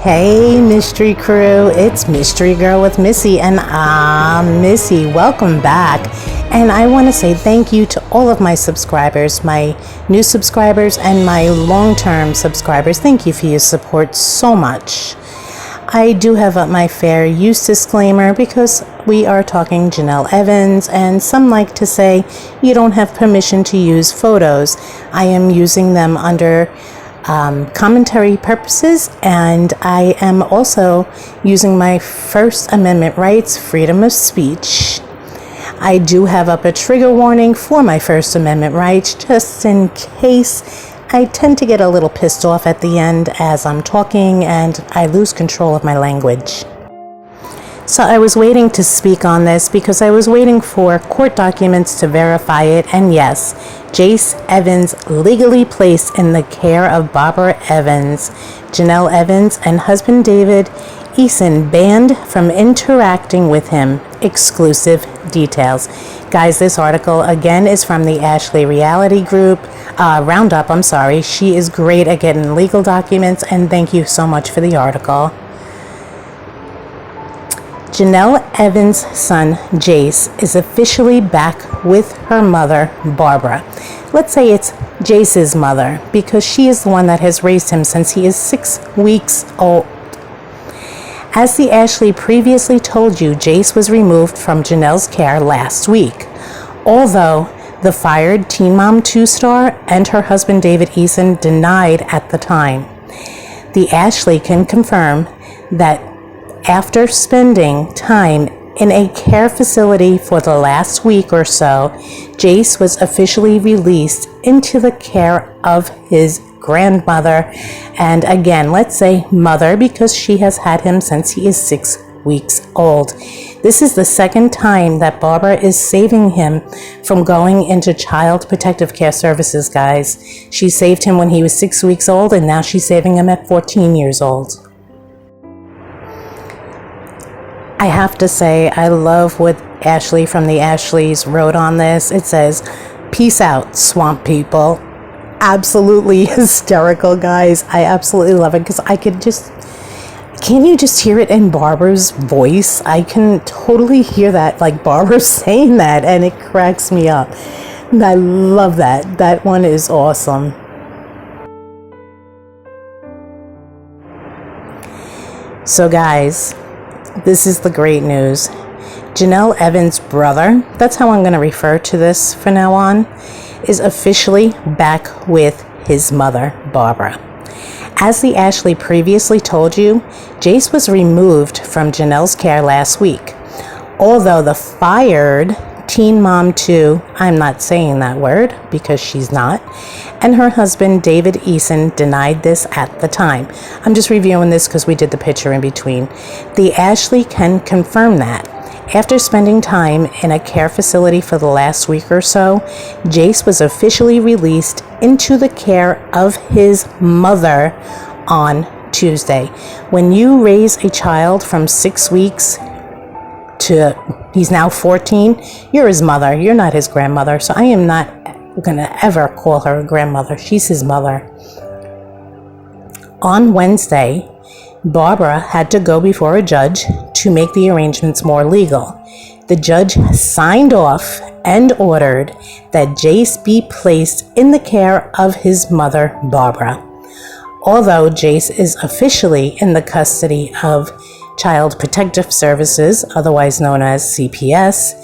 Hey mystery crew, it's Mystery Girl with Missy, and I'm Missy. Welcome back. And I want to say thank you to all of my subscribers, my new subscribers and my long-term subscribers. Thank you for your support so much. I do have up my fair use disclaimer because we are talking Jenelle Evans, and some like to say you don't have permission to use photos. I am using them under commentary purposes, and I am also using my First Amendment rights, freedom of speech. I do have up a trigger warning for my First Amendment rights, just in case I tend to get a little pissed off at the end as I'm talking and I lose control of my language. So I was waiting to speak on this because I was waiting for court documents to verify it, and yes, Jace Evans legally placed in the care of Barbara Evans. Jenelle Evans and husband David Eason banned from interacting with him. Exclusive details. Guys, this article again is from the Ashley Reality Group Roundup. She is great at getting legal documents, and thank you so much for the article. Jenelle Evans' son, Jace, is officially back with her mother, Barbara. Let's say it's Jace's mother, because she is the one that has raised him since he is 6 weeks old. As the Ashley previously told you, Jace was removed from Jenelle's care last week. Although the fired Teen Mom 2 star and her husband, David Eason, denied at the time. The Ashley can confirm that after spending time in a care facility for the last week or so, Jace was officially released into the care of his grandmother. And again, let's say mother, because she has had him since he is 6 weeks old. This is the second time that Barbara is saving him from going into Child Protective Care Services, guys. She saved him when he was 6 weeks old, and now she's saving him at 14 years old. I have to say, I love what Ashley from the Ashleys wrote on this. It says, "Peace out, swamp people." Absolutely hysterical, guys. I absolutely love it because can't you just hear it in Barbara's voice? I can totally hear that, like Barbara saying that, and it cracks me up. And I love that. That one is awesome. So guys, this is the great news. Jenelle Evans' brother, that's how I'm going to refer to this from now on, is officially back with his mother, Barbara. As the Ashley previously told you, Jace was removed from Jenelle's care last week. Although the fired Teen Mom 2, I'm not saying that word because she's not, and her husband, David Eason, denied this at the time. I'm just reviewing this because we did the picture in between. The Ashley can confirm that. After spending time in a care facility for the last week or so, Jace was officially released into the care of his mother on Tuesday. When you raise a child from 6 weeks to he's now 14, you're his mother. You're not his grandmother. So I am not going to ever call her a grandmother. She's his mother. On Wednesday, Barbara had to go before a judge to make the arrangements more legal. The judge signed off and ordered that Jace be placed in the care of his mother, Barbara. Although Jace is officially in the custody of Child Protective Services, otherwise known as CPS,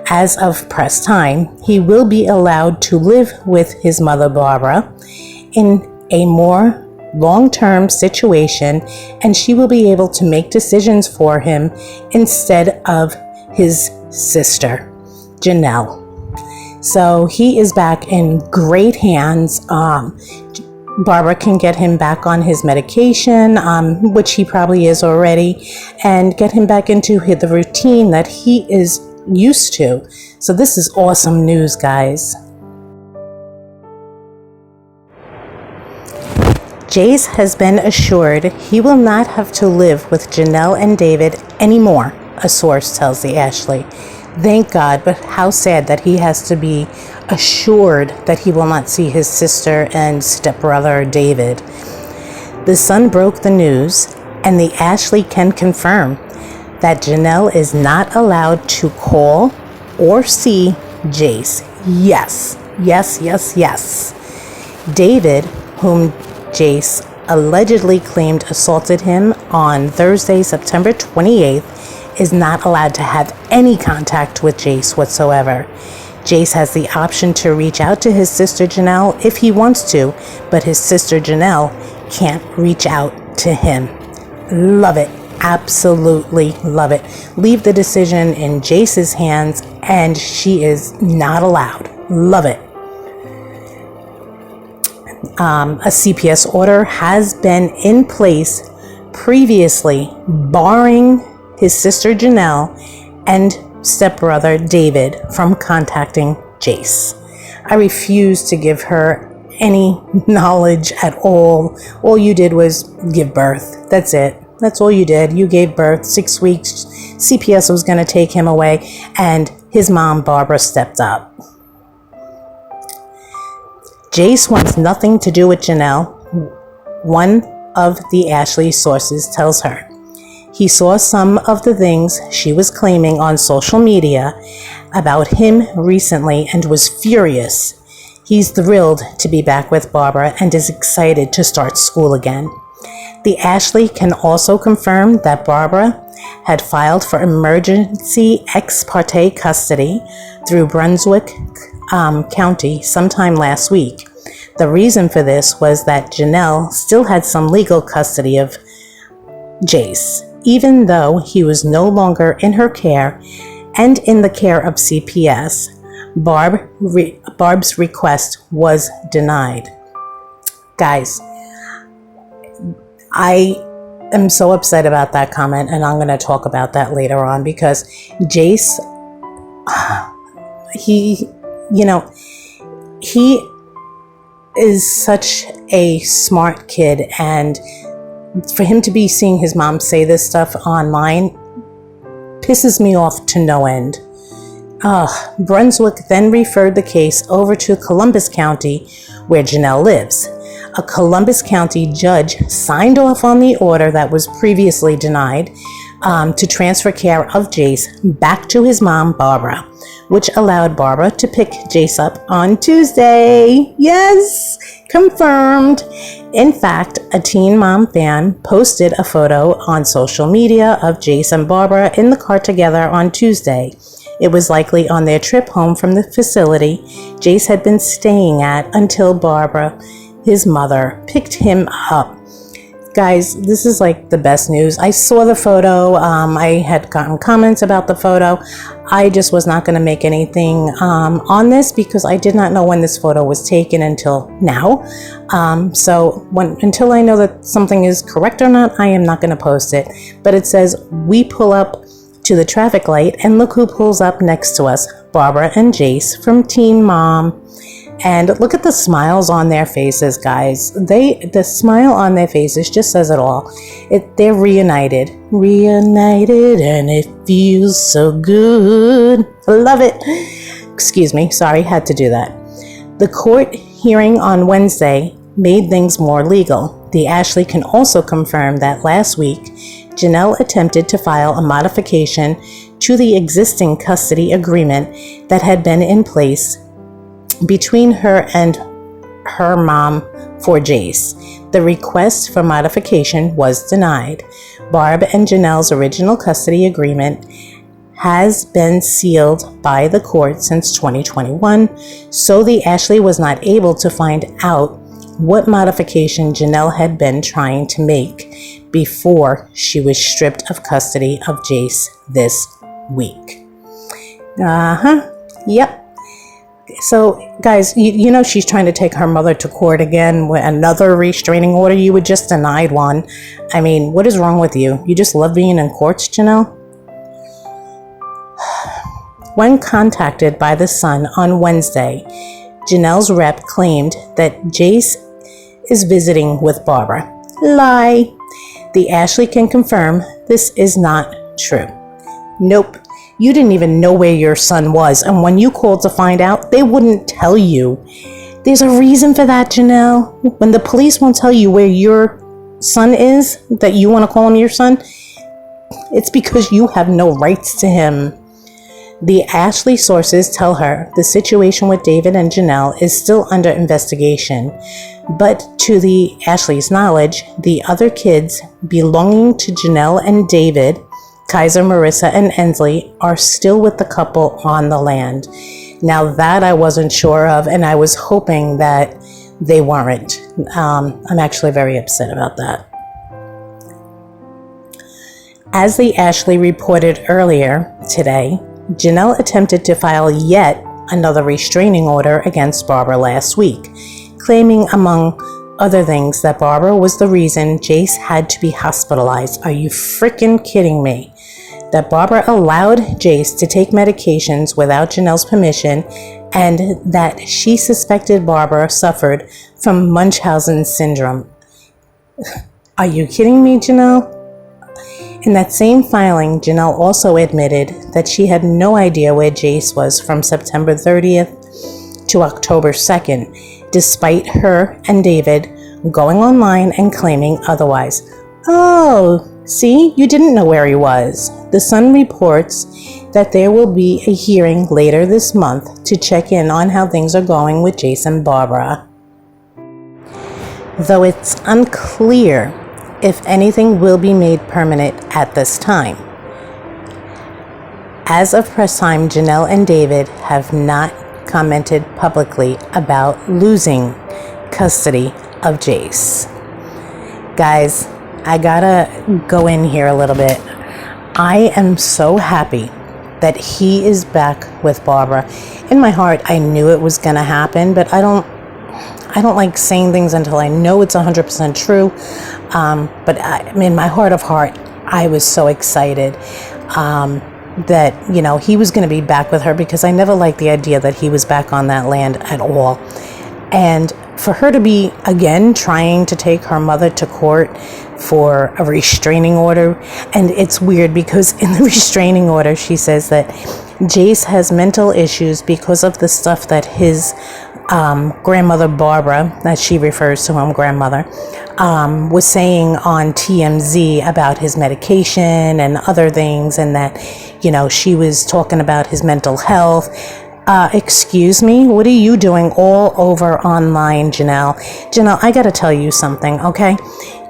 as of press time, he will be allowed to live with his mother, Barbara, in a more long-term situation, and she will be able to make decisions for him instead of his sister, Jenelle. So he is back in great hands. Barbara can get him back on his medication, which he probably is already, and get him back into the routine that he is used to. So this is awesome news, guys. Jace has been assured he will not have to live with Jenelle and David anymore, a source tells the Ashley. Thank God, but how sad that he has to be assured that he will not see his sister and stepbrother David. The Sun broke the news And the Ashley can confirm that Jenelle is not allowed to call or see Jace. Yes. David, whom Jace allegedly claimed assaulted him on Thursday, September 28th, is not allowed to have any contact with Jace whatsoever. Jace has the option to reach out to his sister Jenelle if he wants to, but his sister Jenelle can't reach out to him. Love it. Absolutely love it. Leave the decision in Jace's hands, and she is not allowed. Love it. A CPS order has been in place previously, barring his sister Jenelle and stepbrother David from contacting Jace. I refuse to give her any knowledge at all. All you did was give birth. That's it. That's all you did. You gave birth. 6 weeks. CPS was going to take him away, and his mom, Barbara, stepped up. Jace wants nothing to do with Jenelle, one of the Ashley sources tells her. He saw some of the things she was claiming on social media about him recently and was furious. He's thrilled to be back with Barbara and is excited to start school again. The Ashley can also confirm that Barbara had filed for emergency ex parte custody through Brunswick County sometime last week. The reason for this was that Jenelle still had some legal custody of Jace, even though he was no longer in her care and in the care of CPS. Barb's request was denied. Guys, I am so upset about that comment, and I'm going to talk about that later on, because Jace, he is such a smart kid, and for him to be seeing his mom say this stuff online pisses me off to no end. Brunswick then referred the case over to Columbus County, where Jenelle lives. A Columbus County judge signed off on the order that was previously denied to transfer care of Jace back to his mom, Barbara, which allowed Barbara to pick Jace up on Tuesday. Yes, confirmed. In fact, a Teen Mom fan posted a photo on social media of Jace and Barbara in the car together on Tuesday. It was likely on their trip home from the facility Jace had been staying at until Barbara, his mother, picked him up. Guys, this is like the best news. I saw the photo. I had gotten comments about the photo. I just was not going to make anything on this because I did not know when this photo was taken until now. Until I know that something is correct or not, I am not going to post it. But it says, we pull up to the traffic light and look who pulls up next to us, Barbara and Jace from Teen Mom. And look at the smiles on their faces, guys. The smile on their faces just says it all. They're reunited, and it feels so good. I love it. Excuse me, sorry, had to do that. The court hearing on Wednesday made things more legal. The Ashley can also confirm that last week, Jenelle attempted to file a modification to the existing custody agreement that had been in place between her and her mom for Jace. The request for modification was denied. Barb and Jenelle's original custody agreement has been sealed by the court since 2021, so the Ashley was not able to find out what modification Jenelle had been trying to make before she was stripped of custody of Jace this week. Yep. So, guys, you know she's trying to take her mother to court again with another restraining order. You were just denied one. I mean, what is wrong with you? You just love being in courts, Jenelle? When contacted by the Sun on Wednesday, Jenelle's rep claimed that Jace is visiting with Barbara. Lie. The Ashley can confirm this is not true. Nope. You didn't even know where your son was, and when you called to find out, they wouldn't tell you. There's a reason for that, Jenelle. When the police won't tell you where your son is, that you want to call him your son, it's because you have no rights to him. The Ashley sources tell her the situation with David and Jenelle is still under investigation, but to the Ashley's knowledge, the other kids belonging to Jenelle and David, Kaiser, Marissa, and Ensley, are still with the couple on the land. Now that I wasn't sure of, and I was hoping that they weren't. I'm actually very upset about that. As the Ashley reported earlier today, Jenelle attempted to file yet another restraining order against Barbara last week, claiming, among other things, that Barbara was the reason Jace had to be hospitalized. Are you freaking kidding me? That Barbara allowed Jace to take medications without Jenelle's permission, and that she suspected Barbara suffered from Munchausen syndrome. Are you kidding me, Jenelle? In that same filing, Jenelle also admitted that she had no idea where Jace was from September 30th to October 2nd, despite her and David going online and claiming otherwise. Oh, see, you didn't know where he was. The Sun reports that there will be a hearing later this month to check in on how things are going with Jace and Barbara. Though it's unclear if anything will be made permanent at this time. As of press time, Jenelle and David have not commented publicly about losing custody of Jace. Guys, I gotta go in here a little bit. I am so happy that he is back with Barbara. In my heart, I knew it was gonna happen, but I don't like saying things until I know it's 100% true. But in my heart of heart, I was so excited that, you know, he was going to be back with her, because I never liked the idea that he was back on that land at all. And for her to be, again, trying to take her mother to court for a restraining order. And it's weird because in the restraining order, she says that Jace has mental issues because of the stuff that his grandmother Barbara, that she refers to him, grandmother, was saying on TMZ about his medication and other things, and that, you know, she was talking about his mental health. Excuse me, what are you doing all over online, Jenelle? Jenelle, I gotta tell you something, okay?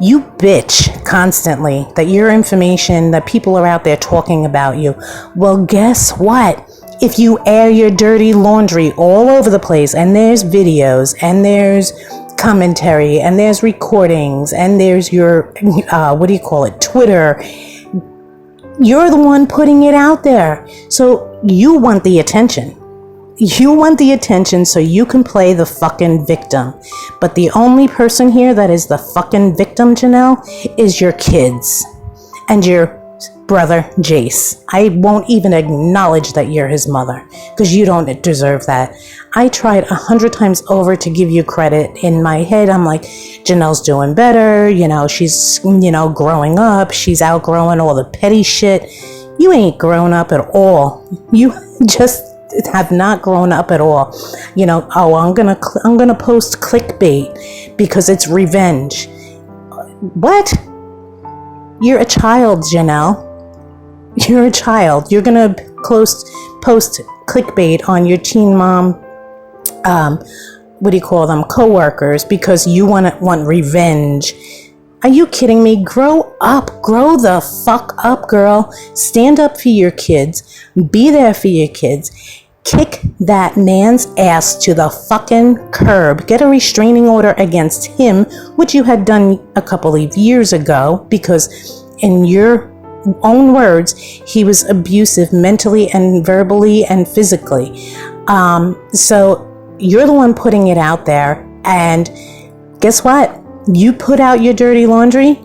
You bitch constantly that your information, that people are out there talking about you. Well, guess what? If you air your dirty laundry all over the place, and there's videos, and there's commentary, and there's recordings, and there's your, Twitter, you're the one putting it out there. So you want the attention. You want the attention so you can play the fucking victim. But the only person here that is the fucking victim, Jenelle, is your kids and your brother Jace. I won't even acknowledge that you're his mother, because you don't deserve that. I tried 100 times over to give you credit. In my head, I'm like, Janelle's doing better, you know, she's, you know, growing up, she's outgrowing all the petty shit. You ain't grown up at all. You just have not grown up at all. You know, oh, I'm gonna post clickbait because it's revenge. What? You're a child, Jenelle. You're a child. You're gonna post clickbait on your teen mom, coworkers, because you want revenge. Are you kidding me? Grow up. Grow the fuck up, girl. Stand up for your kids. Be there for your kids. Kick that man's ass to the fucking curb. Get a restraining order against him, which you had done a couple of years ago, because in your own words, he was abusive mentally and verbally and physically. So you're the one putting it out there, and guess what? You put out your dirty laundry,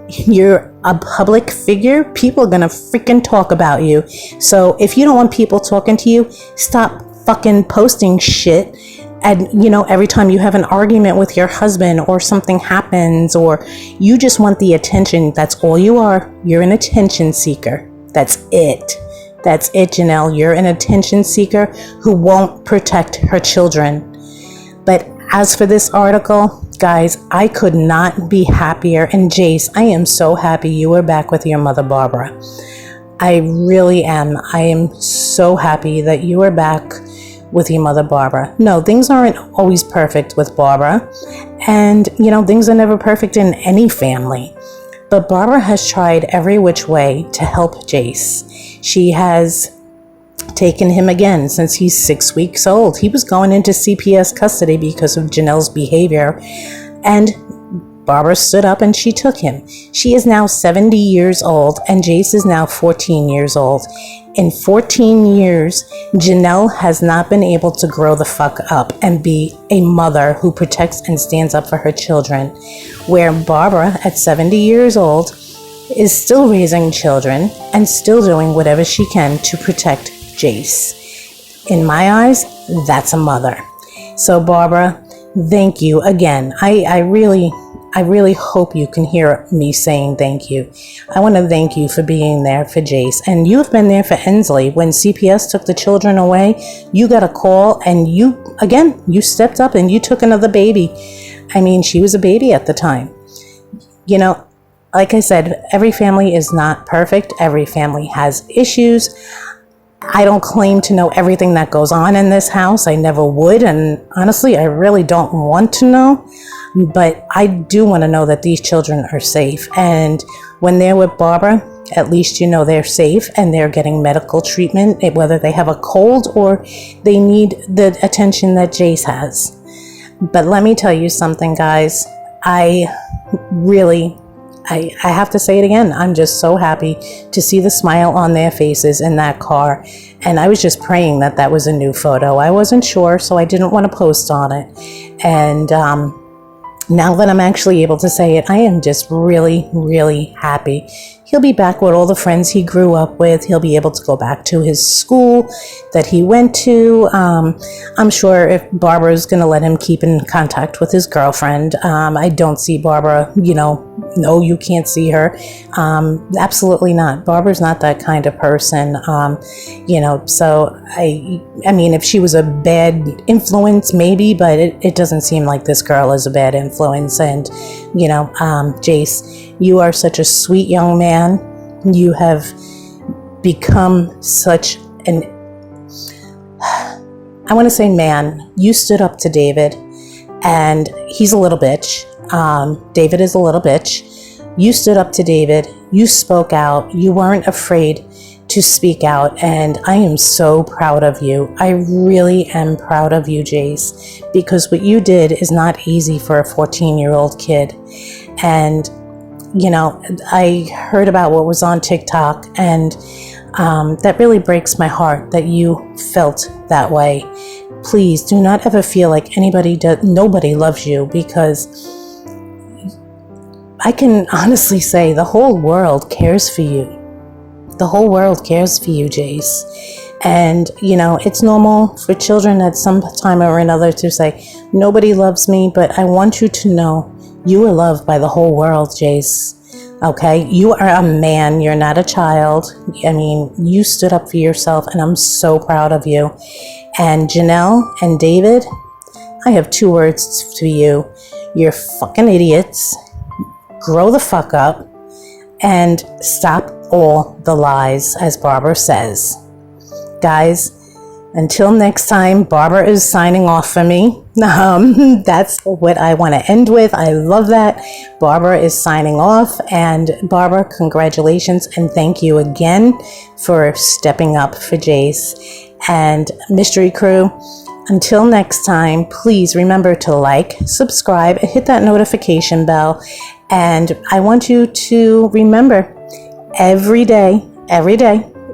you're a public figure, people are gonna freaking talk about you. So if you don't want people talking to you, stop fucking posting shit. And, you know, every time you have an argument with your husband or something happens, or you just want the attention, that's all you are. You're an attention seeker. That's it. That's it, Jenelle. You're an attention seeker who won't protect her children. But as for this article, Guys, I could not be happier. And Jace, I am so happy you are back with your mother, Barbara. I really am. I am so happy that you are back with your mother, Barbara. No, things aren't always perfect with Barbara. And, you know, things are never perfect in any family. But Barbara has tried every which way to help Jace. She has taken him again since he's 6 weeks old. He was going into CPS custody because of Jenelle's behavior, and Barbara stood up and she took him. She is now 70 years old and Jace is now 14 years old. In 14 years, Jenelle has not been able to grow the fuck up and be a mother who protects and stands up for her children, where Barbara at 70 years old is still raising children and still doing whatever she can to protect Jace. In my eyes, that's a mother. So Barbara, thank you again. I really hope you can hear me saying thank you. I want to thank you for being there for Jace. And you've been there for Ensley. When CPS took the children away, you got a call and you stepped up and you took another baby. I mean, she was a baby at the time. You know, like I said, every family is not perfect. Every family has issues. I don't claim to know everything that goes on in this house. I never would. And honestly, I really don't want to know. But I do want to know that these children are safe. And when they're with Barbara, at least you know they're safe and they're getting medical treatment, whether they have a cold or they need the attention that Jace has. But let me tell you something, guys. I have to say it again. I'm just so happy to see the smile on their faces in that car. And I was just praying that that was a new photo. I wasn't sure, so I didn't want to post on it. And now that I'm actually able to say it, I am just really, really happy. He'll be back with all the friends he grew up with. He'll be able to go back to his school that he went to. I'm sure if Barbara's going to let him keep in contact with his girlfriend. I don't see Barbara, no, you can't see her. Absolutely not. Barbara's not that kind of person. So I mean, if she was a bad influence, maybe, but it doesn't seem like this girl is a bad influence. And, Jace, you are such a sweet young man. You have become such an, I want to say man. You stood up to David, and he's a little bitch. David is a little bitch. You stood up to David. You spoke out. You weren't afraid to speak out, and I am so proud of you. I really am proud of you, Jace, because what you did is not easy for a 14-year-old kid. And I heard about what was on TikTok, and that really breaks my heart that you felt that way. Please do not ever feel like nobody loves you, because I can honestly say the whole world cares for you. The whole world cares for you, Jace. And, it's normal for children at some time or another to say, nobody loves me, but I want you to know you are loved by the whole world, Jace. Okay? You are a man. You're not a child. I mean, you stood up for yourself, and I'm so proud of you. And Jenelle and David, I have 2 words for you. You're fucking idiots. Grow the fuck up and stop all the lies, as Barbara says. Guys, until next time, Barbara is signing off for me. That's what I want to end with. I love that. Barbara is signing off. And Barbara, congratulations and thank you again for stepping up for Jace. And Mystery Crew, until next time, please remember to like, subscribe, and hit that notification bell. And I want you to remember, every day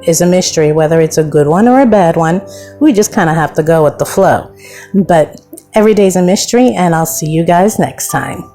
is a mystery, whether it's a good one or a bad one. We just kind of have to go with the flow. But every day's a mystery, and I'll see you guys next time.